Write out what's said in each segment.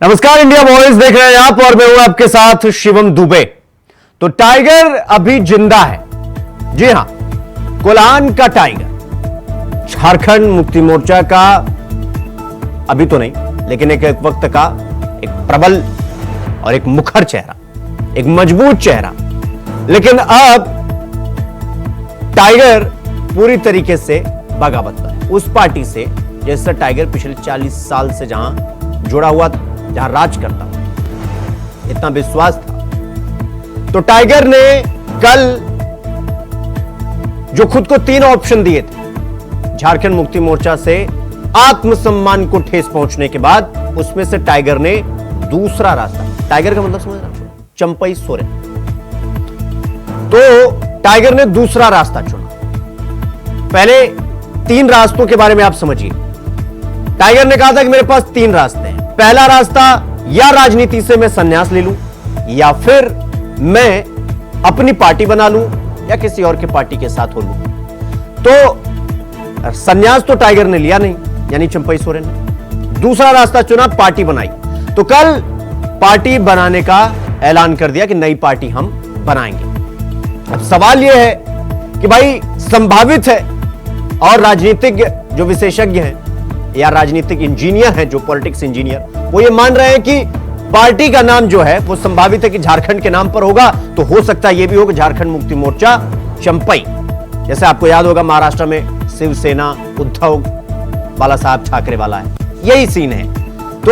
नमस्कार, India voice देख रहे हैं आप और मैं हूं आपके साथ शिवम दुबे। तो टाइगर अभी जिंदा है। जी हां, कोल्हान का टाइगर, झारखंड मुक्ति मोर्चा का अभी तो नहीं, लेकिन एक वक्त का एक प्रबल और एक मुखर चेहरा, एक मजबूत चेहरा। लेकिन अब टाइगर पूरी तरीके से बगावत पर है उस पार्टी से जैसे टाइगर पिछले 40 साल से जहां जुड़ा हुआ था, जहां राज करता था, इतना विश्वास था। तो टाइगर ने कल जो खुद को 3 ऑप्शन दिए थे, झारखंड मुक्ति मोर्चा से आत्मसम्मान को ठेस पहुंचने के बाद उसमें से टाइगर ने दूसरा रास्ता, टाइगर का मतलब समझ रहे हैं, चंपई सोरेन। तो टाइगर ने दूसरा रास्ता चुना। पहले 3 रास्तों के बारे में आप समझिए। टाइगर ने कहा था कि मेरे पास 3 रास्ते हैं। पहला रास्ता, या राजनीति से मैं संन्यास ले लूं, या फिर मैं अपनी पार्टी बना लूं, या किसी और के पार्टी के साथ हो लूं। तो संन्यास तो टाइगर ने लिया नहीं, यानी चंपई सोरेन ने दूसरा रास्ता चुना, पार्टी बनाई। तो कल पार्टी बनाने का ऐलान कर दिया कि नई पार्टी हम बनाएंगे। अब सवाल यह है कि भाई संभावित है, और राजनीतिक जो विशेषज्ञ हैं या राजनीतिक इंजीनियर हैं, जो पॉलिटिक्स इंजीनियर, वो ये मान रहे हैं कि पार्टी का नाम जो है वो संभावित है कि झारखंड के नाम पर होगा। तो हो सकता है ये भी होगा झारखंड मुक्ति मोर्चा चंपई। जैसे आपको याद होगा, महाराष्ट्र में शिवसेना उद्धव बाला साहब ठाकरे वाला है, यही सीन है। तो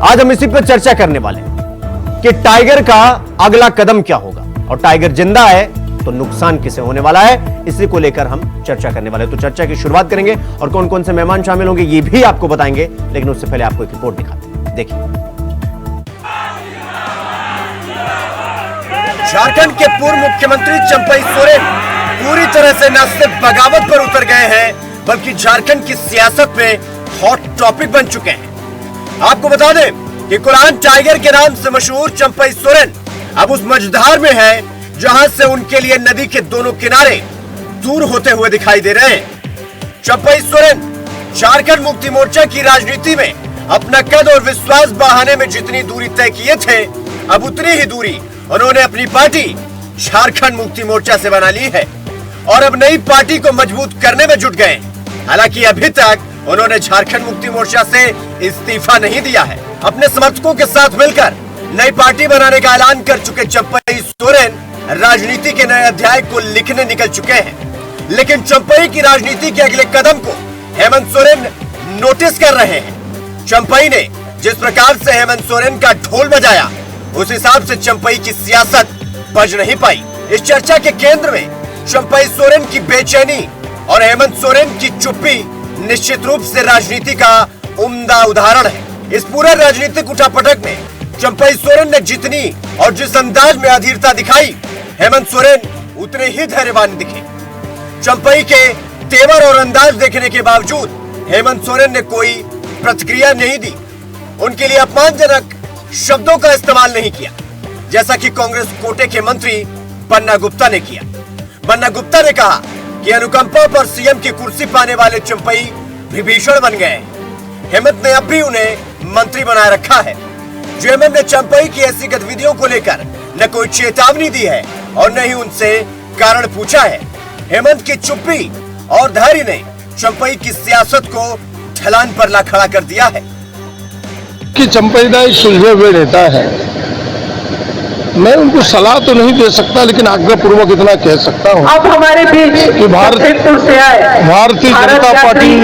आज हम इसी पर चर्चा करने वाले हैं कि टाइगर का अगला कदम क्या होगा, और टाइगर जिंदा है तो नुकसान किसे होने वाला है, इसी को लेकर हम चर्चा करने वाले हैं। तो चर्चा की शुरुआत करेंगे और कौन कौन से मेहमान शामिल होंगे ये भी आपको बताएंगे, लेकिन उससे पहले आपको एक रिपोर्ट दिखाते हैं, देखिए। झारखंड के पूर्व मुख्यमंत्री चंपई सोरेन पूरी तरह से न सिर्फ बगावत पर उतर गए हैं, बल्कि झारखंड की सियासत में हॉट टॉपिक बन चुके हैं। आपको बता दें कि कोल्हान टाइगर के नाम से मशहूर चंपई सोरेन अब उस मझधार में है जहां से उनके लिए नदी के दोनों किनारे दूर होते हुए दिखाई दे रहे हैं। चंपई सोरेन झारखंड मुक्ति मोर्चा की राजनीति में अपना कद और विश्वास बढ़ाने में जितनी दूरी तय किए थे, अब उतनी ही दूरी उन्होंने अपनी पार्टी झारखंड मुक्ति मोर्चा से बना ली है, और अब नई पार्टी को मजबूत करने में जुट गए। हालांकि अभी तक उन्होंने झारखंड मुक्ति मोर्चा से इस्तीफा नहीं दिया है। अपने समर्थकों के साथ मिलकर नई पार्टी बनाने का ऐलान कर चुके चंपई सोरेन राजनीति के नए अध्याय को लिखने निकल चुके हैं। लेकिन चंपई की राजनीति के अगले कदम को हेमंत सोरेन नोटिस कर रहे हैं। चंपई ने जिस प्रकार से हेमंत सोरेन का ढोल बजाया, उस हिसाब से चंपई की सियासत बज नहीं पाई। इस चर्चा के केंद्र में चंपई सोरेन की बेचैनी और हेमंत सोरेन की चुप्पी निश्चित रूप से राजनीति का उम्दा उदाहरण है। इस पूरे राजनीतिक उठापटक में चंपई सोरेन ने जितनी और जिस अंदाज में अधीरता दिखाई, हेमंत सोरेन उतने ही धैर्यवान दिखे। चंपई के तेवर और अंदाज देखने के बावजूद हेमंत सोरेन ने कोई प्रतिक्रिया नहीं दी, उनके लिए अपमानजनक शब्दों का इस्तेमाल नहीं किया, जैसा कि कांग्रेस कोटे के मंत्री बन्ना गुप्ता ने किया। बन्ना गुप्ता ने कहा कि अनुकंपा पर सीएम की कुर्सी पाने वाले चंपई विभीषण बन गए। हेमंत ने अब भी उन्हें मंत्री बनाए रखा है। जेएमएम ने चंपई की ऐसी गतिविधियों को लेकर न कोई चेतावनी दी है और न ही उनसे कारण पूछा है। हेमंत की चुप्पी और धैर्य ने चंपई की सियासत को ढलान पर ला खड़ा कर दिया है। कि चंपई दा एक सुलझे हुए नेता है, मैं उनको सलाह तो नहीं दे सकता, लेकिन आग्रह पूर्वक इतना कह सकता हूँ अब हमारे बीच कि भारतीय जनता पार्टी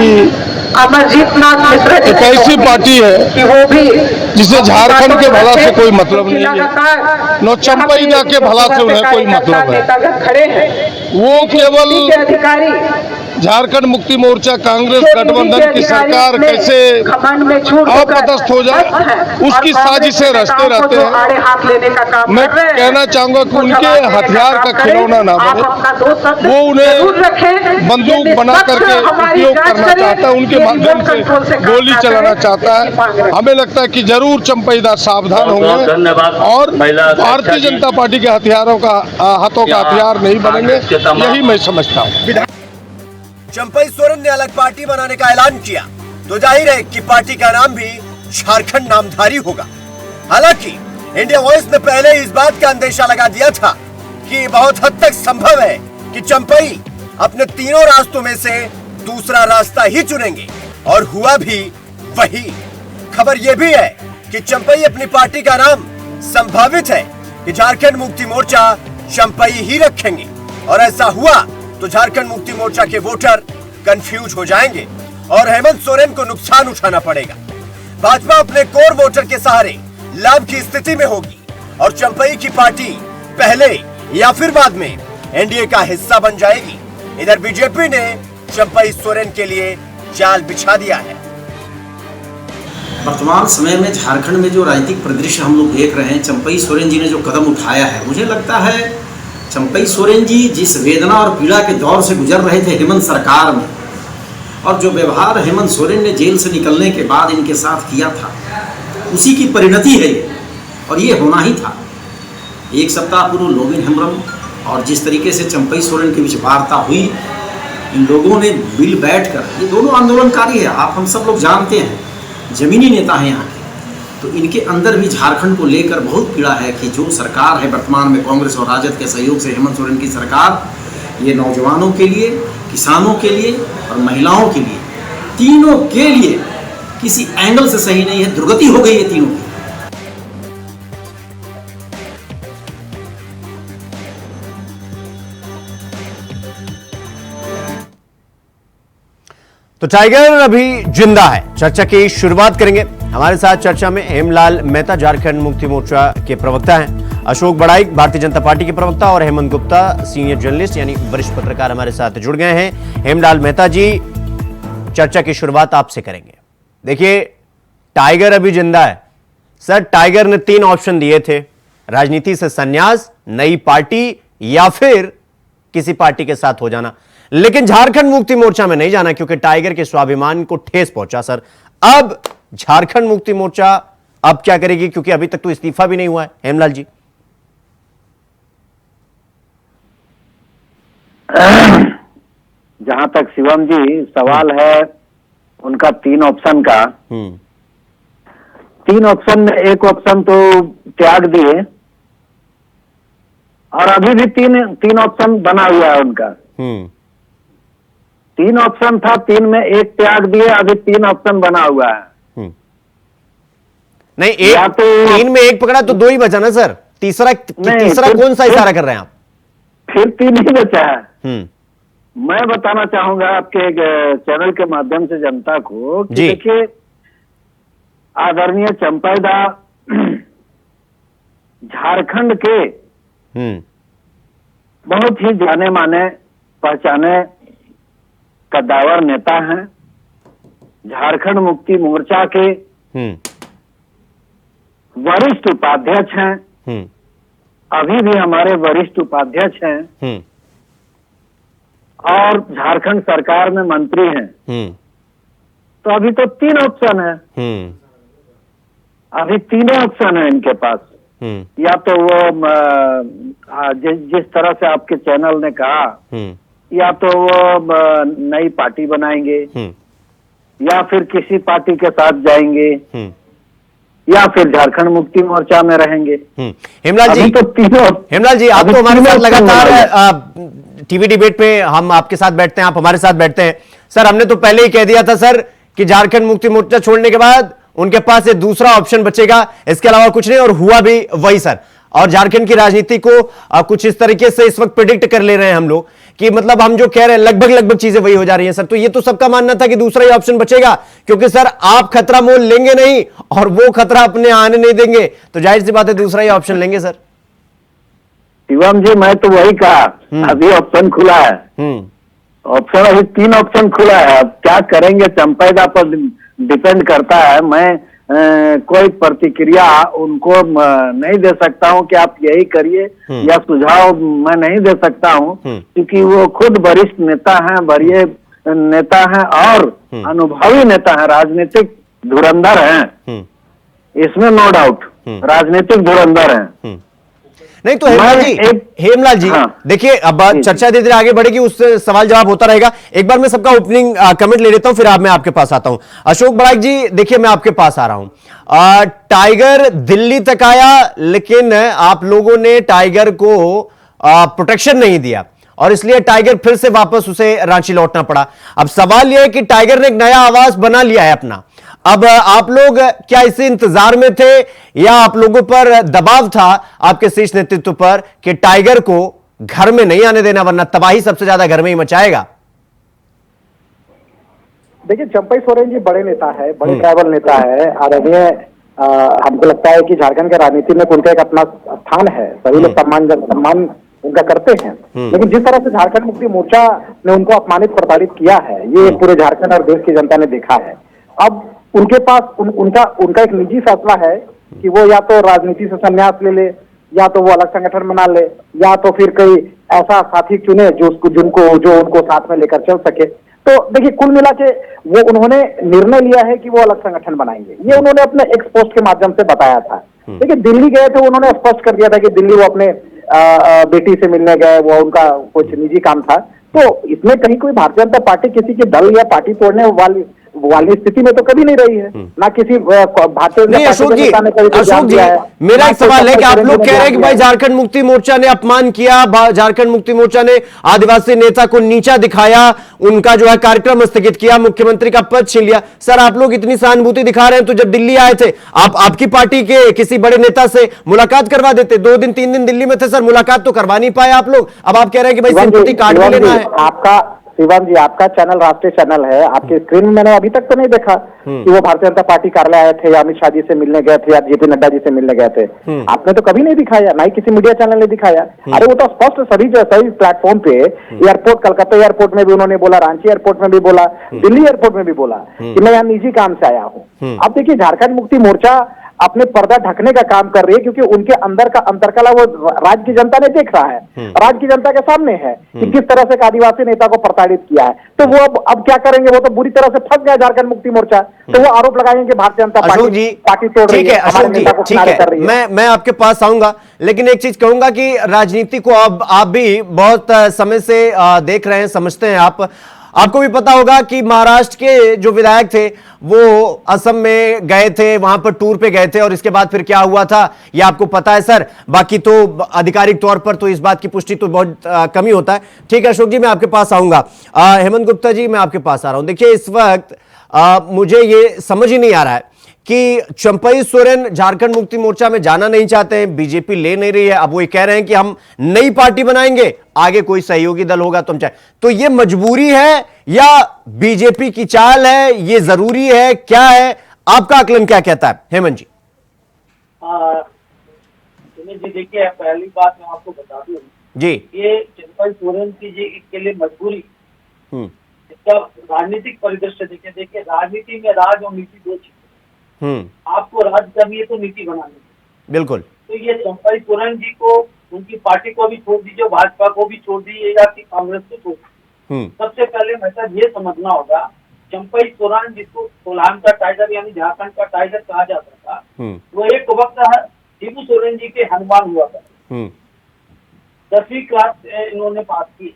अमरजीत नाथ मिश्रा एक ऐसी पार्टी है कि वो भी जिसे झारखंड के भला से कोई मतलब नहीं है, न चंपई दा के भला से उन्हें कोई मतलब है। खड़े हैं वो केवल अधिकारी झारखंड मुक्ति मोर्चा कांग्रेस गठबंधन की सरकार कैसे अपदस्थ हो जाए उसकी साजिशें रचते रहते हैं। मैं कहना चाहूंगा कि उनके हथियार का खिलौना ना बने, वो उन्हें बंदूक बना करके उपयोग करना चाहता है, उनके माध्यम से गोली चलाना चाहता है। हमें लगता है कि जरूर चंपईदार सावधान होंगे और भारतीय जनता पार्टी के हथियारों का हाथों का हथियार नहीं बनेंगे, यही मैं समझता हूँ। चंपई सोरेन ने अलग पार्टी बनाने का ऐलान किया तो जाहिर है कि पार्टी का नाम भी झारखंड नामधारी होगा। हालांकि इंडिया वॉइस ने पहले इस बात का अंदेशा लगा दिया था कि बहुत हद तक संभव है कि चंपई अपने तीनों रास्तों में से दूसरा रास्ता ही चुनेंगे, और हुआ भी वही। खबर यह भी है कि चंपई अपनी पार्टी का नाम संभावित है कि झारखंड मुक्ति मोर्चा चंपई ही रखेंगे, और ऐसा हुआ तो झारखंड मुक्ति मोर्चा के वोटर कंफ्यूज हो जाएंगे और हेमंत सोरेन को नुकसान उठाना पड़ेगा। भाजपा अपने कोर वोटर के सहारे लाभ की स्थिति में होगी और चंपई की पार्टी पहले या फिर बाद में एनडीए का हिस्सा बन जाएगी। इधर बीजेपी ने चंपई सोरेन के लिए जाल बिछा दिया है। वर्तमान समय में झारखंड में जो राजनीतिक परिदृश्य हम लोग देख रहे हैं, चंपई सोरेन जी ने जो कदम उठाया है, मुझे लगता है चंपई सोरेन जी जिस वेदना और पीड़ा के दौर से गुजर रहे थे हेमंत सरकार में, और जो व्यवहार हेमंत सोरेन ने जेल से निकलने के बाद इनके साथ किया था, उसी की परिणति है ये, और ये होना ही था। एक सप्ताह पूर्व लोबिन हेम्ब्रम और जिस तरीके से चंपई सोरेन के बीच वार्ता हुई, इन लोगों ने मिल बैठकर, ये दोनों आंदोलनकारी है, आप हम सब लोग जानते हैं, जमीनी नेता हैं यहाँ के, तो इनके अंदर भी झारखंड को लेकर बहुत पीड़ा है कि जो सरकार है वर्तमान में कांग्रेस और राजद के सहयोग से हेमंत सोरेन की सरकार, ये नौजवानों के लिए, किसानों के लिए और महिलाओं के लिए, तीनों के लिए किसी एंगल से सही नहीं है, दुर्गति हो गई है तीनों की। तो टाइगर अभी जिंदा है। चर्चा की शुरुआत करेंगे। हमारे साथ चर्चा में हेमलाल मेहता झारखंड मुक्ति मोर्चा के प्रवक्ता हैं, अशोक बड़ाइक भारतीय जनता पार्टी के प्रवक्ता और हेमंत गुप्ता सीनियर जर्नलिस्ट यानी वरिष्ठ पत्रकार हमारे साथ जुड़ गए हैं। हेमलाल मेहता जी, चर्चा की शुरुआत आपसे करेंगे। देखिए, टाइगर अभी जिंदा है। सर, टाइगर ने 3 ऑप्शन दिए थे, राजनीति से संन्यास, नई पार्टी या फिर किसी पार्टी के साथ हो जाना, लेकिन झारखंड मुक्ति मोर्चा में नहीं जाना क्योंकि टाइगर के स्वाभिमान को ठेस पहुंचा। सर, अब झारखंड मुक्ति मोर्चा अब क्या करेगी, क्योंकि अभी तक तो इस्तीफा भी नहीं हुआ है। हेमलाल जी, जहां तक शिवम जी सवाल है उनका 3 ऑप्शन का, 3 ऑप्शन में एक ऑप्शन तो त्याग दिए और अभी भी तीन ऑप्शन बना हुआ है उनका। 3 ऑप्शन था, 3 में एक त्याग दिए, अभी 3 ऑप्शन बना हुआ है। नहीं, एक तो 3 में एक पकड़ा तो 2 ही बचा ना सर। तीसरा कौन सा इशारा कर रहे हैं आप? फिर 3 ही बचा है। मैं बताना चाहूंगा आपके चैनल के माध्यम से जनता को कि देखिए, आदरणीय चंपईदा झारखंड के बहुत ही जाने माने पहचाने कद्दावर नेता हैं। झारखंड मुक्ति मोर्चा के वरिष्ठ उपाध्यक्ष हैं, अभी भी हमारे वरिष्ठ उपाध्यक्ष हैं और झारखंड सरकार में मंत्री हैं। तो अभी तो 3 ऑप्शन है, अभी 3 ऑप्शन है इनके पास। या तो वो जिस तरह से आपके चैनल ने कहा, या तो वो नई पार्टी बनाएंगे, या फिर किसी पार्टी के साथ जाएंगे, या फिर झारखंड मुक्ति मोर्चा में रहेंगे। हेमलाल जी, तो हेमलाल जी, आप तो हमारे साथ लगातार टीवी डिबेट पे हम आपके साथ बैठते हैं, आप हमारे साथ बैठते हैं। सर, हमने तो पहले ही कह दिया था सर कि झारखंड मुक्ति मोर्चा छोड़ने के बाद उनके पास ये दूसरा ऑप्शन बचेगा, इसके अलावा कुछ नहीं, और हुआ भी वही सर। और झारखंड की राजनीति को कुछ इस तरीके से इस वक्त प्रेडिक्ट कर ले रहे हैं हम लोग कि मतलब हम जो कह रहे हैं लगभग चीजें वही हो जा रही हैं सर। तो ये तो सबका मानना था कि दूसरा ही ऑप्शन बचेगा, क्योंकि सर आप खतरा मोल लेंगे नहीं और वो खतरा अपने आने नहीं देंगे, तो जाहिर सी बात है दूसरा ही ऑप्शन लेंगे सर। शिवम जी, मैं तो वही कहा, अभी ऑप्शन खुला है। ऑप्शन अभी 3 ऑप्शन खुला है, अब क्या करेंगे चंपैदा पर डिपेंड करता है। मैं कोई प्रतिक्रिया उनको नहीं दे सकता हूं कि आप यही करिए या सुझाव मैं नहीं दे सकता हूं, क्योंकि वो खुद वरिष्ठ नेता हैं, वरीय नेता हैं और अनुभवी नेता हैं, राजनीतिक धुरंधर हैं, इसमें नो डाउट राजनीतिक धुरंधर हैं। नहीं तो हेमलाल जी हाँ। देखिए, अब चर्चा धीरे धीरे आगे बढ़ेगी, उस सवाल जवाब होता रहेगा। एक बार मैं सबका ओपनिंग कमेंट ले लेता हूं, फिर मैं आपके पास आता हूं। अशोक बड़ाइक जी, देखिए मैं आपके पास आ रहा हूं। टाइगर दिल्ली तक आया, लेकिन आप लोगों ने टाइगर को प्रोटेक्शन नहीं दिया और इसलिए टाइगर फिर से वापस उसे रांची लौटना पड़ा। अब सवाल यह है कि टाइगर ने एक नया आवास बना लिया है अपना। अब आप लोग क्या इसी इंतजार में थे या आप लोगों पर दबाव था आपके शीर्ष नेतृत्व पर कि टाइगर को घर में नहीं आने देना, वरना तबाही सबसे ज्यादा घर में ही मचाएगा? देखिए, चंपई सोरेन जी बड़े नेता है, बड़े ट्राइबल नेता है, आदरणीय। हमको लगता है कि झारखंड के राजनीति में उनका एक अपना स्थान है, सभी लोग सम्मान उनका करते हैं। लेकिन जिस तरह से झारखंड मुक्ति मोर्चा ने उनको अपमानित प्रताड़ित किया है, ये पूरे झारखंड और देश की जनता ने देखा है। अब उनके पास उनका एक निजी फैसला है कि वो या तो राजनीति से संन्यास ले ले, या तो वो अलग संगठन बना ले, या तो फिर कोई ऐसा साथी चुने जो उनको साथ में लेकर चल सके। तो देखिए, कुल मिला के वो उन्होंने निर्णय लिया है कि वो अलग संगठन बनाएंगे। ये उन्होंने अपने एक्स पोस्ट के माध्यम से बताया था। देखिए, दिल्ली गए थे, उन्होंने स्पष्ट कर दिया था कि दिल्ली वो अपने बेटी से मिलने गए, वो उनका कुछ निजी काम था। तो इसमें कहीं कोई भारतीय जनता पार्टी किसी के दल या पार्टी तोड़ने वाली स्थिति में तो कभी नहीं रही है, ना किसी भारतीय जनता अशोक जी, मेरा एक सवाल है कि आप लोग कह रहे हैं कि भाई झारखंड मुक्ति मोर्चा ने अपमान किया, झारखंड मुक्ति मोर्चा ने आदिवासी नेता को नीचा दिखाया, उनका जो है कार्यक्रम स्थगित किया, मुख्यमंत्री का पद छीन लिया। सर, आप लोग इतनी सहानुभूति दिखा रहे हैं, तो जब दिल्ली आए थे आपकी पार्टी के किसी बड़े नेता से मुलाकात करवा देते। 2 दिन 3 दिन दिल्ली में थे सर, मुलाकात तो करवा नहीं पाए आप लोग। अब आप कह रहे हैं कि भाई सिंपैथी कार्ड भी लेना है। आपका शिवम जी, आपका चैनल राष्ट्रीय चैनल है, आपके स्क्रीन में मैंने अभी तक तो नहीं देखा कि वो भारतीय जनता पार्टी कार्यालय आए थे या अमित शाह जी से मिलने गए थे या जेपी नड्डा जी से मिलने गए थे। आपने तो कभी नहीं दिखाया, ना ही किसी मीडिया चैनल ने दिखाया। अरे वो तो स्पष्ट सभी प्लेटफॉर्म पे, एयरपोर्ट, कलकत्ता एयरपोर्ट में भी उन्होंने बोला, रांची एयरपोर्ट में भी बोला, दिल्ली एयरपोर्ट में भी बोला कि मैं यहाँ निजी काम से आया हूँ। अब देखिए, झारखंड मुक्ति मोर्चा अपने पर्दा ढकने का काम कर रही है, क्योंकि उनके अंदर का अंतरकला वो राज्य की जनता ने देख रहा है, राज्य की जनता के सामने है कि किस तरह से एक आदिवासी नेता को प्रताड़ित किया है। तो वो अब क्या करेंगे, वो तो बुरी तरह से फंस गया झारखंड मुक्ति मोर्चा। तो वो आरोप लगाएंगे कि भारतीय जनता पार्टी तोड़ रही है, हमारे नेता को किनारे कर रही है। मैं आपके पास आऊंगा, लेकिन एक चीज कहूंगा कि राजनीति को अब आप भी बहुत समय से देख रहे हैं, समझते हैं आपको भी पता होगा कि महाराष्ट्र के जो विधायक थे वो असम में गए थे, वहां पर टूर पे गए थे, और इसके बाद फिर क्या हुआ था ये आपको पता है सर। बाकी तो आधिकारिक तौर पर तो इस बात की पुष्टि तो बहुत कम ही होता है। ठीक है अशोक जी, मैं आपके पास आऊंगा। हेमंत गुप्ता जी, मैं आपके पास आ रहा हूं। देखिए, इस वक्त मुझे ये समझ ही नहीं आ रहा है कि चंपई सोरेन झारखंड मुक्ति मोर्चा में जाना नहीं चाहते हैं, बीजेपी ले नहीं रही है। अब वो ये कह रहे हैं कि हम नई पार्टी बनाएंगे, आगे कोई सहयोगी दल होगा तो हम चाहे। तो ये मजबूरी है या बीजेपी की चाल है, ये जरूरी है, क्या है? आपका आकलन क्या कहता है हेमंत जी? देखिए, पहली बात मैं आपको बता दूं जी, ये चंपई सोरेन की जी इसके लिए मजबूरी, इसका राजनीतिक परिदृश्य देखिए राजनीति में राज और नीति दो चीजें। आपको राज करनी है तो नीति बनानी है। बिल्कुल। तो ये चंपई सोरेन जी को, उनकी पार्टी को भी छोड़ दीजिए, भाजपा को भी छोड़ दीजिए या कि कांग्रेस को छोड़ दीजिए। सबसे पहले मैसेज ये समझना होगा, चंपई सोरेन जिसको कोल्हान का टाइगर यानी झारखंड का टाइगर कहा जाता था, वो एक वक्त शिबू सोरेन जी के हनुमान हुआ था। 10वीं क्लास इन्होंने पास की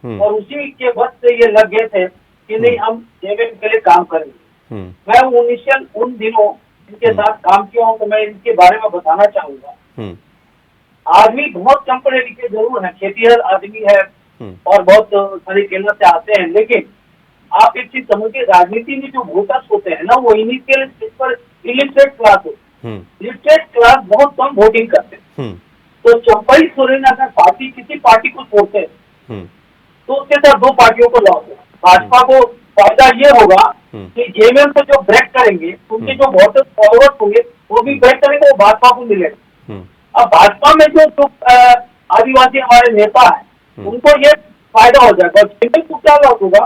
और उसी के वक्त से ये लग गए थे कि नहीं हम जेएमएम के लिए काम करेंगे। मैं उन दिनों इनके साथ काम किया हूँ, तो मैं इनके बारे में बताना चाहूंगा। आदमी बहुत कम पढ़े लिखे जरूर है, खेतीहर आदमी है और बहुत सारी केंद्र से आते हैं, लेकिन आप एक चीज समझिए, राजनीति में जो वोटर्स होते हैं ना, वो इनिशियल पर इलिटरेट क्लास होते हैं। इलिटरेट क्लास बहुत कम वोटिंग करते हैं। तो चंपई सोरेन अगर किसी पार्टी को छोड़ते हैं तो उसके साथ 2 पार्टियों को लॉस है। भाजपा को फायदा ये होगा कि जेएमएम से जो ब्रेक करेंगे, उनके जो वोटर्स फॉरवर्ड होंगे वो भी ब्रेक करेंगे, वो भाजपा को मिलेगा। अब भाजपा में जो आदिवासी हमारे नेता है, उनको ये फायदा हो जाएगा। और चिन्मय को क्या लॉस होगा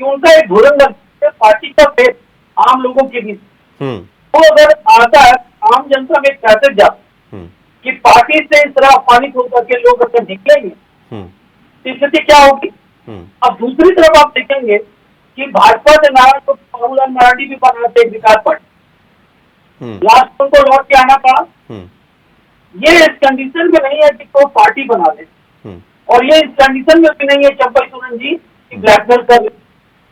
कि उनका एक धुरंधर पार्टी का फेस आम लोगों के बीच, तो अगर आता है आम जनता में कैसे जा कि पार्टी से इस तरह अपमानित होकर के लोग अगर निकलेंगे तो स्थिति क्या होगी। अब दूसरी तरफ आप देखेंगे कि भाजपा से नाराज तो बाबूलाल मरांडी भी बनाते विकास पार्टी, लास्ट उनको लौट के आना पड़ा। ये इस कंडीशन में नहीं है कि तो पार्टी बना दे, और ये इस कंडीशन में भी नहीं है चंपई सोरेन जी कि ब्लैकमेल कर,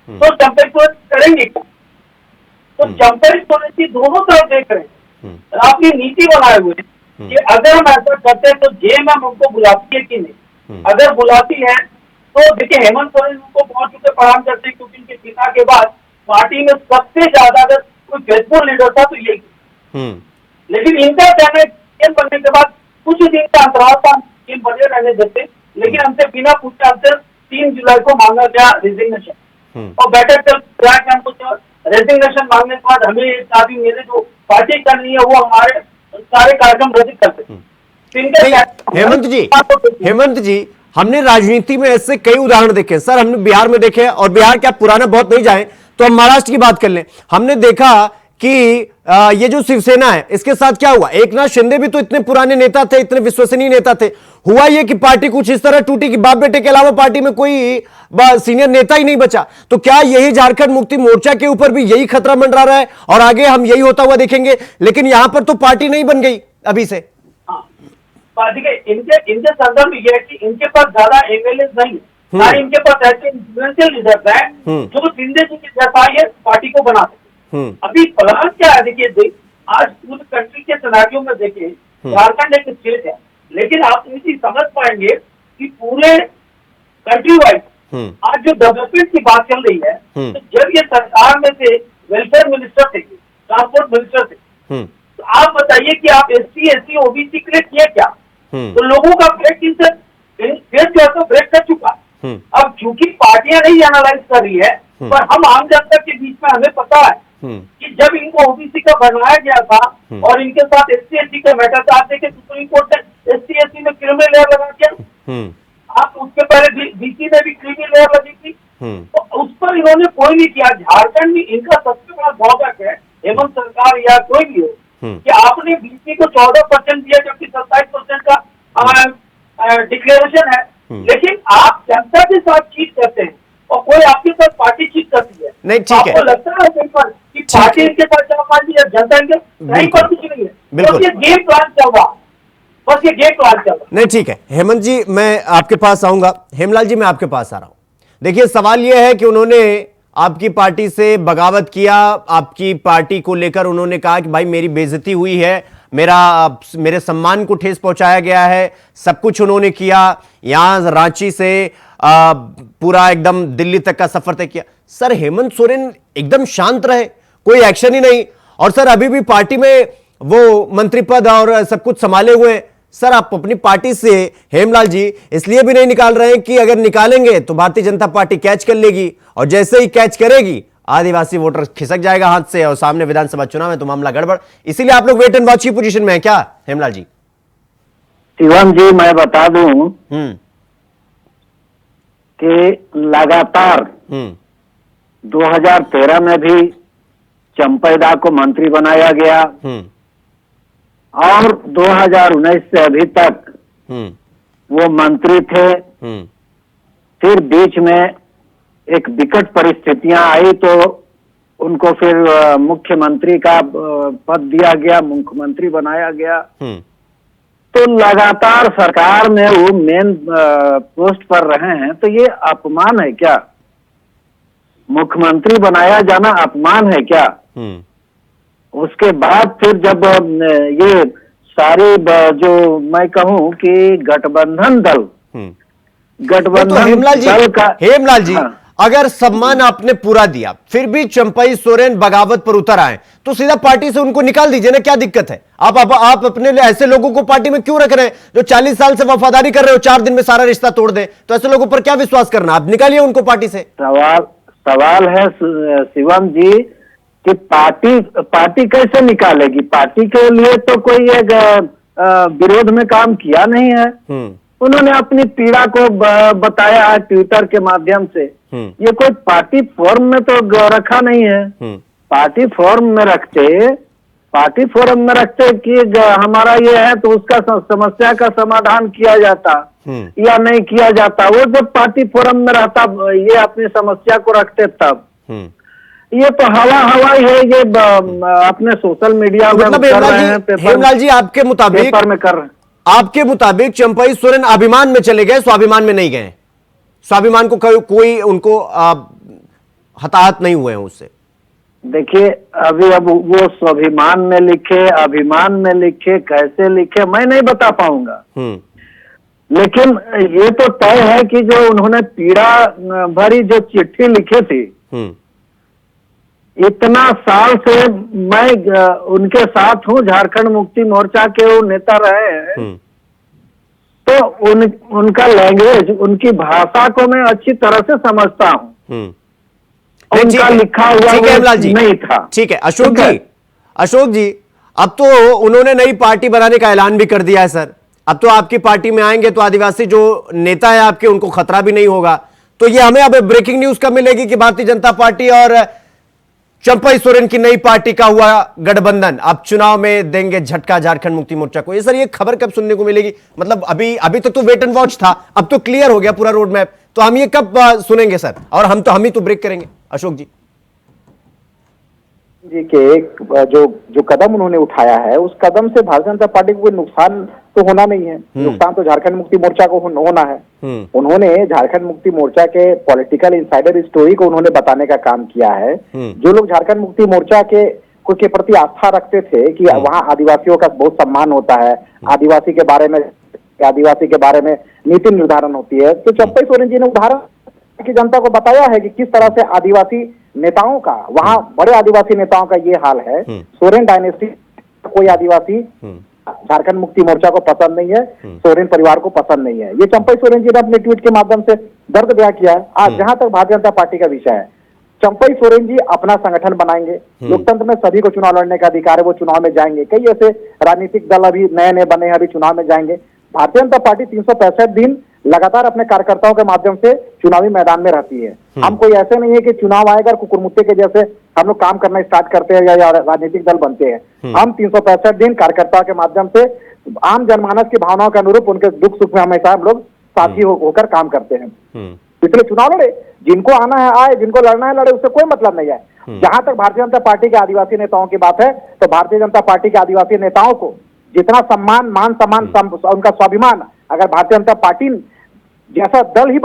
तो चंपई सोरेन करेंगे क्या। तो चंपई सोरेन जी दोनों तरफ देख रहे हैं, अपनी नीति बनाए हुए कि अगर हम ऐसा करते हैं तो जेएमएम हमको बुलाती है कि नहीं। अगर बुलाती है तो देखिए हेमंत सोरेन उनको बहुत चुके प्रणाम करते हैं, क्योंकि उनके पिता के बाद पार्टी में सबसे ज्यादा अगर कोई फेसबुक लीडर था तो यही। लेकिन इनका कहना है सीएम बनने के बाद कुछ दिन का अंतराल था, सीएम बने रहने देते, लेकिन हमसे बिना पूछे हमसे 3 जुलाई को मांगा गया रेजिग्नेशन, और बैठक चल रेजिग्नेशन मांगने के बाद हमें एक आदमी मेरे जो पार्टी करनी है वो हमारे सारे कार्यक्रम रद्द करते। हेमंत जी हमने राजनीति में ऐसे कई उदाहरण देखे सर, हमने बिहार में देखे, और बिहार क्या पुराना बहुत नहीं जाए तो हम महाराष्ट्र की बात कर लें। हमने देखा कि ये जो शिवसेना है इसके साथ क्या हुआ, एकनाथ शिंदे भी तो इतने पुराने नेता थे, इतने विश्वसनीय नेता थे, हुआ ये कि पार्टी कुछ इस तरह टूटी कि बाप बेटे के अलावा पार्टी में कोई सीनियर नेता ही नहीं बचा। तो क्या यही झारखंड मुक्ति मोर्चा के ऊपर भी यही खतरा मंडरा रहा है और आगे हम यही होता हुआ देखेंगे? लेकिन यहां पर तो पार्टी नहीं बन गई अभी से। इनके संदर्भ में यह है कि इनके पास ज्यादा एमएलए नहीं, ना इनके पास ऐसे इन्फ्लुएंशियल लीडर्स हैं जो शिंदे जी के जैसा ये पार्टी को बना सके। अभी प्लान क्या है, देखिए आज पूरी कंट्री के सिनेरियो में देखिए झारखंड एक स्टेट है, लेकिन आप इसी समझ पाएंगे कि पूरे कंट्री वाइड आज जो डेवलपमेंट की बात चल रही है, तो जब ये सरकार में से वेलफेयर मिनिस्टर थे, ट्रांसपोर्ट मिनिस्टर थे, तो आप बताइए कि आप एससी एससी ओबीसी के लिए किए क्या? तो लोगों का ब्रेक इनसे जो है तो ब्रेक कर चुका। अब चूंकि पार्टियां नहीं एनालाइज कर रही है, पर हम आम जनता के बीच में हमें पता है कि जब इनको ओबीसी का बनाया गया था और इनके साथ एससी एससी का मैटर था, आप देखिए सुप्रीम कोर्ट ने एससी एससी में क्रिमिनल लेयर लगा दिया, आप उसके पहले बीसी में भी क्रिमिनल लेयर लगी थी, तो उस पर इन्होंने कोई नहीं किया। झारखंड में इनका सबसे बड़ा ड्रॉबैक है, हेमंत सरकार या कोई भी हो, कि आपने बीसी को 14% दिया जबकि 27% का डिक्लेरेशन है, लेकिन आप जनता के साथ चीट करते हैं और कोई आपके साथ पार्टी चीट करती है। नहीं ठीक है, आपको लगता है कहीं पर कि पार्टी इनके साथ चल पाती है, जनता इनके नहीं पर कुछ नहीं है, बस ये गेम प्लान चल रहा, बस ये गेम प्लान चल रहा। नहीं ठीक है हेमंत जी, मैं आपके पास आऊंगा। हेमलाल जी मैं आपके पास आ रहा हूं। देखिए सवाल यह है कि उन्होंने आपकी पार्टी से बगावत किया, आपकी पार्टी को लेकर उन्होंने कहा कि भाई मेरी बेइज्जती हुई है, मेरे सम्मान को ठेस पहुंचाया गया है, सब कुछ उन्होंने किया, यहां रांची से पूरा एकदम दिल्ली तक का सफर तय किया। सर हेमंत सोरेन एकदम शांत रहे, कोई एक्शन ही नहीं, और सर अभी भी पार्टी में वो मंत्री पद और सब कुछ संभाले हुए हैं। सर आप अपनी पार्टी से हेमलाल जी इसलिए भी नहीं निकाल रहे हैं कि अगर निकालेंगे तो भारतीय जनता पार्टी कैच कर लेगी, और जैसे ही कैच करेगी आदिवासी वोटर खिसक जाएगा हाथ से, और सामने विधानसभा चुनाव है तो मामला गड़बड़। इसीलिए आप लोग वेट एंड वॉच की पोजीशन में है क्या हेमलाल जी? शिवम जी मैं बता दूं कि लगातार 2013 में भी चंपैदा को मंत्री बनाया गया, और 2019 से अभी तक वो मंत्री थे। फिर बीच में एक विकट परिस्थितियां आई तो उनको फिर मुख्यमंत्री का पद दिया गया, मुख्यमंत्री बनाया गया। तो लगातार सरकार में वो मेन पोस्ट पर रहे हैं, तो ये अपमान है क्या? मुख्यमंत्री बनाया जाना अपमान है क्या? उसके बाद फिर जब ये सारे जो मैं कहूं कि गठबंधन दल हेमलाल जी अगर सम्मान आपने पूरा दिया फिर भी चंपई सोरेन बगावत पर उतर आए तो सीधा पार्टी से उनको निकाल दीजिए ना, क्या दिक्कत है? आप अपने लिए ऐसे लोगों को पार्टी में क्यों रख रहे हैं जो 40 साल से वफादारी कर रहे हो, 4 दिन में सारा रिश्ता तोड़ दे? तो ऐसे लोगों पर क्या विश्वास करना? आप निकालिए उनको पार्टी से। सवाल है शिवम जी कि पार्टी कैसे निकालेगी? पार्टी के लिए तो कोई एक विरोध में काम किया नहीं है। उन्होंने अपनी पीड़ा को बताया है ट्विटर के माध्यम से। ये कोई पार्टी फॉर्म में तो रखा नहीं है। पार्टी फॉर्म में रखते कि हमारा ये है तो उसका समस्या का समाधान किया जाता या नहीं किया जाता। वो जब पार्टी फोरम में रहता ये अपनी समस्या को रखते तब। ये तो हवा ही है, ये अपने सोशल मीडिया में मतलब कर रहे हैं, हेमलाल जी आपके मुताबिक पेपर में कर रहे हैं। आपके मुताबिक चंपई सोरेन अभिमान में चले गए, स्वाभिमान में नहीं गए। स्वाभिमान को कोई उनको हताहत नहीं हुए हैं उससे। देखिए अब वो स्वाभिमान में लिखे, अभिमान में लिखे, कैसे लिखे मैं नहीं बता पाऊंगा। लेकिन ये तो तय है कि जो उन्होंने पीड़ा भरी जो चिट्ठी लिखी थी, इतना साल से मैं उनके साथ हूं, झारखंड मुक्ति मोर्चा के वो नेता रहे हैं, तो उनका लैंग्वेज, उनकी भाषा को मैं अच्छी तरह से समझता हूं। उनका लिखा हुआ नहीं था। ठीक है अशोक जी अब तो उन्होंने नई पार्टी बनाने का ऐलान भी कर दिया है सर। अब तो आपकी पार्टी में आएंगे तो आदिवासी जो नेता है आपके उनको खतरा भी नहीं होगा। तो ये हमें अब ब्रेकिंग न्यूज कब मिलेगी कि भारतीय जनता पार्टी और चंपई सोरेन की नई पार्टी का हुआ गठबंधन अब चुनाव में देंगे झटका झारखंड मुक्ति मोर्चा को? ये सर ये खबर कब सुनने को मिलेगी? मतलब अभी तो वेट एंड वॉच था, अब तो क्लियर हो गया पूरा रोड मैप, तो हम ये कब सुनेंगे सर? और हम ही तो ब्रेक करेंगे अशोक जी। जी के जो कदम उन्होंने उठाया है उस कदम से भारतीय जनता पार्टी को कोई नुकसान तो होना नहीं है। नुकसान तो झारखंड मुक्ति मोर्चा को होना है। उन्होंने झारखंड मुक्ति मोर्चा के पॉलिटिकल इनसाइडर स्टोरी को उन्होंने बताने का काम किया है। जो लोग झारखंड मुक्ति मोर्चा के प्रति आस्था रखते थे कि वहाँ आदिवासियों का बहुत सम्मान होता है, आदिवासी के बारे में नीति निर्धारण होती है, तो चंपई सोरेन जी ने उदाहरण की जनता को बताया है कि किस तरह से आदिवासी नेताओं का, वहाँ बड़े आदिवासी नेताओं का ये हाल है। सोरेन डायनेस्टी कोई आदिवासी झारखंड मुक्ति मोर्चा को पसंद नहीं है, सोरेन परिवार को पसंद नहीं है। ये चंपई सोरेन जी ने अपने ट्वीट के माध्यम से दर्द बयां किया है। आज जहां तक भारतीय जनता पार्टी का विषय है, चंपई सोरेन जी अपना संगठन बनाएंगे। लोकतंत्र में सभी को चुनाव लड़ने का अधिकार है, वो चुनाव में जाएंगे। कई ऐसे राजनीतिक दल अभी नए बने हैं, अभी चुनाव में जाएंगे। भारतीय जनता पार्टी 365 दिन लगातार अपने कार्यकर्ताओं के माध्यम से चुनावी मैदान में रहती है। हम कोई ऐसे नहीं है कि चुनाव आएगा कुकुरमुत्ते के जैसे हम लोग काम करना स्टार्ट करते हैं या राजनीतिक दल बनते हैं। हम 365 दिन कार्यकर्ताओं के माध्यम से आम जनमानस की भावनाओं के अनुरूप उनके दुख सुख में हमेशा हम लोग साथी होकर काम करते हैं। इसलिए चुनाव लड़े, जिनको आना है आए, जिनको लड़ना है लड़े, उससे कोई मतलब नहीं है। जहां तक भारतीय जनता पार्टी के आदिवासी नेताओं की बात है, तो भारतीय जनता पार्टी के आदिवासी नेताओं को जितना सम्मान, मान सम्मान, उनका स्वाभिमान, अगर भारतीय जनता पार्टी जैसा दल ही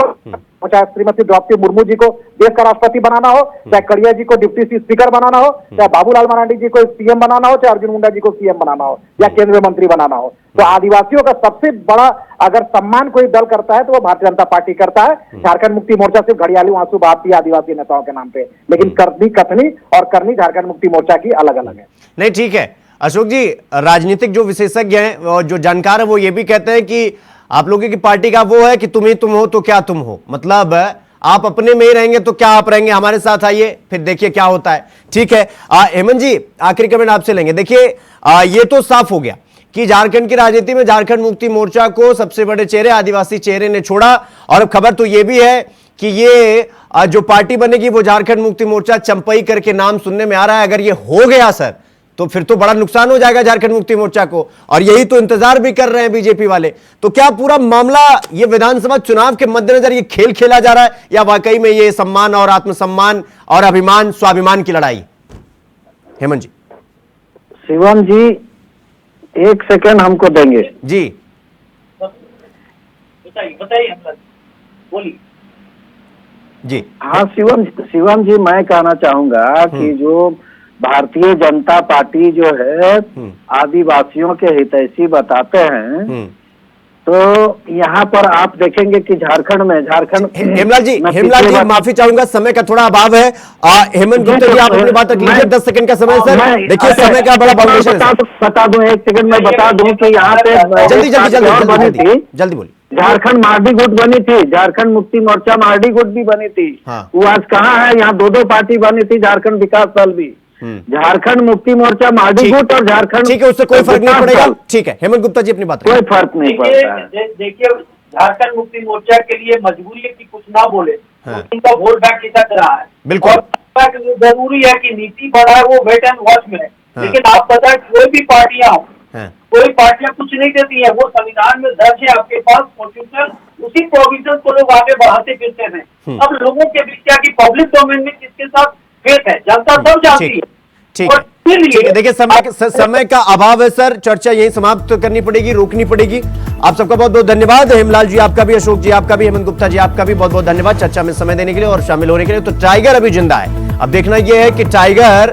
चाहे श्रीमती द्रौपदी मुर्मू जी को देश का राष्ट्रपति बनाना हो, चाहे कड़िया जी को डिप्टी स्पीकर बनाना हो, चाहे बाबूलाल मरांडी जी को सीएम बनाना हो, चाहे अर्जुन मुंडा जी को सीएम बनाना हो या केंद्रीय मंत्री बनाना हो, तो आदिवासियों का सबसे बड़ा अगर सम्मान कोई दल करता है तो वो भारतीय जनता पार्टी करता है। झारखंड मुक्ति मोर्चा सिर्फ घड़ियाली आंसू बहाती है आदिवासी नेताओं के नाम पे, लेकिन करनी कथनी और करनी झारखंड मुक्ति मोर्चा की अलग अलग है। नहीं ठीक है अशोक जी, राजनीतिक जो विशेषज्ञ हैं और जो जानकार है वो ये भी कहते हैं कि आप लोगों की पार्टी का वो है कि तुम ही तुम हो तो क्या तुम हो, मतलब आप अपने में ही रहेंगे तो क्या आप रहेंगे, हमारे साथ आइए फिर देखिए क्या होता है। ठीक है हेमंत जी, आखिरी कमेंट आपसे लेंगे। देखिए ये तो साफ हो गया कि झारखंड की राजनीति में झारखंड मुक्ति मोर्चा को सबसे बड़े चेहरे आदिवासी चेहरे ने छोड़ा, और अब खबर तो ये भी है कि ये जो पार्टी बनेगी वो झारखंड मुक्ति मोर्चा चंपई करके नाम सुनने में आ रहा है। अगर ये हो गया सर तो फिर तो बड़ा नुकसान हो जाएगा झारखंड मुक्ति मोर्चा को, और यही तो इंतजार भी कर रहे हैं बीजेपी वाले। तो क्या पूरा मामला ये विधानसभा चुनाव के मद्देनजर ये खेल खेला जा रहा है, या वाकई में ये सम्मान और आत्मसम्मान और अभिमान स्वाभिमान की लड़ाई? हेमंत जी। शिवम जी एक सेकंड हमको देंगे जी। बताइए बोलिए जी। हाँ शिवम जी, मैं कहना चाहूंगा कि जो भारतीय जनता पार्टी जो है आदिवासियों के हितैषी बताते हैं, तो यहाँ पर आप देखेंगे कि झारखंड हेमलाल जी माफी चाहूंगा, समय का थोड़ा अभाव है। हेमंत गुप्ता जी आप अपनी बात रख लीजिए, 10 सेकंड का समय सर। देखिए समय का बड़ा बाउंडेशन है। बता दूं, एक सेकंड में बता दूं कि यहाँ पे जल्दी बोलिए। झारखंड मार्डी गुट बनी थी, झारखंड मुक्ति मोर्चा मार्डी गुट भी बनी थी। वो आज कहाँ है? यहाँ दो पार्टी बनी थी, झारखंड विकास दल भी, झारखंड मुक्ति मोर्चा मार्डी गुट और झारखंड। ठीक है, उससे कोई फर्क नहीं पड़ेगा। ठीक है हेमंत गुप्ता जी अपनी बात, कोई फर्क नहीं पड़ता है। देखिए झारखंड मुक्ति मोर्चा के लिए मजबूरी है कि कुछ ना बोले, हाँ। तो उनका वोट बैंक खिसक रहा है। बिल्कुल। और जरूरी है कि नीति बढ़ा है वो वेट एंड वॉच में है। हाँ। लेकिन आप बताएं कोई भी पार्टियां हो, हाँ। कोई पार्टियां कुछ नहीं देती है, वो संविधान में दर्ज है आपके पास कॉन्स्टिट्यूशन, उसी प्रोविजन को लोग आगे बढ़ाते फिरते हैं। अब लोगों के बीच क्या कि पब्लिक डोमेन में किसके साथ फेथ है, जनता सब जानती है। ठीक है, ठीक है। देखिए समय का अभाव है सर, चर्चा यही समाप्त करनी पड़ेगी, रोकनी पड़ेगी। आप सबका बहुत बहुत धन्यवाद। हेमलाल जी आपका भी, अशोक जी आपका भी, हेमंत गुप्ता जी आपका भी बहुत बहुत धन्यवाद चर्चा में समय देने के लिए और शामिल होने के लिए। तो टाइगर अभी जिंदा है, अब देखना यह है कि टाइगर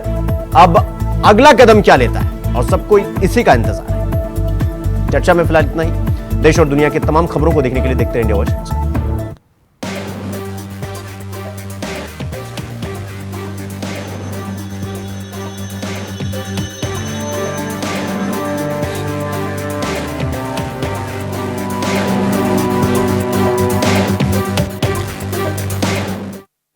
अब अगला कदम क्या लेता है और सबको इसी का इंतजार है। चर्चा में फिलहाल इतना ही। देश और दुनिया की तमाम खबरों को देखने के लिए देखते हैं इंडिया वॉच।